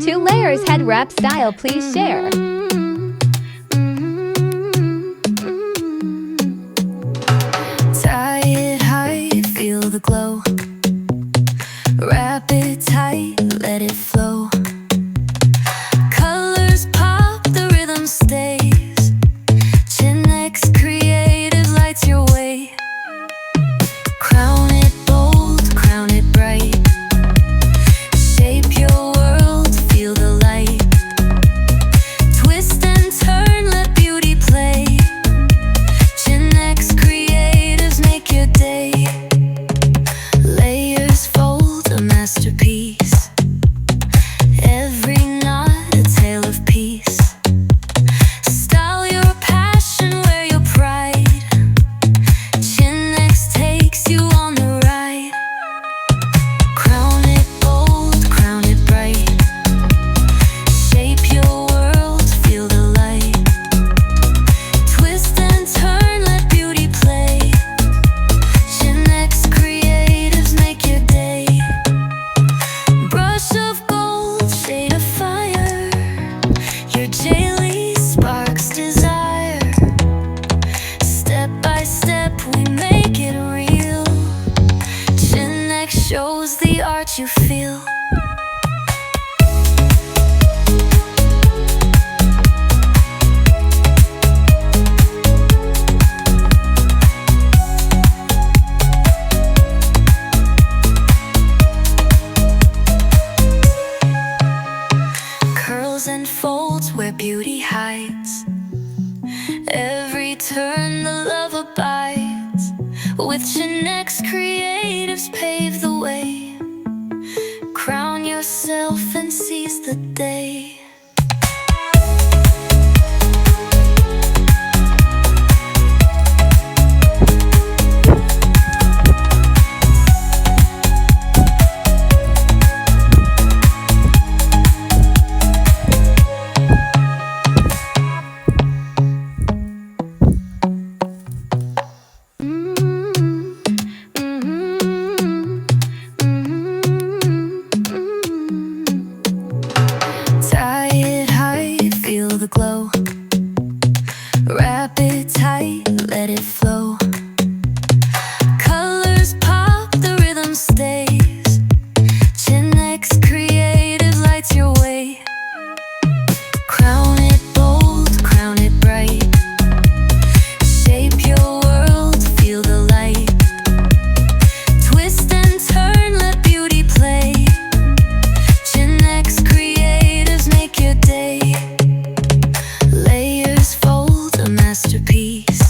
2 layers head wrap style, please share. Tie it high, feel the glow. Wrap it tight, let it flow. Colors pop, the rhythm stays. Chin X Creative lights your way. Crown it bold, crown it bright. Shape your world, feel the light. Twist and turn, let beauty play. Chin X Creatives make your day. Layers fold, a masterpiece. Every knot, a tale of peace. Style your passion, wear your pride. Chin X takes you on the ride. Crown it bold, crown it bright. Shape your world, feel the light. Twist and turn, let beauty play. Chin X Creatives make your day. Brush of gold, shade of fire. Your daily sparks desire. Step by step, we make it real. Chin X shows the art you feel. Curls and folds where beauty hides. Every turn the love abides. With Chin X Creatives pave the way. Crown yourself and seize the day. Tie it high, feel the glow. Wrap it tight, let it flow. Colors pop, the rhythm stays. Chin X Creative lights your way. Crown it bold, crown it bright. Shape your world, feel the light. Twist and turn, let beauty play. Chin X Creatives make your day. Layers fold, a masterpiece.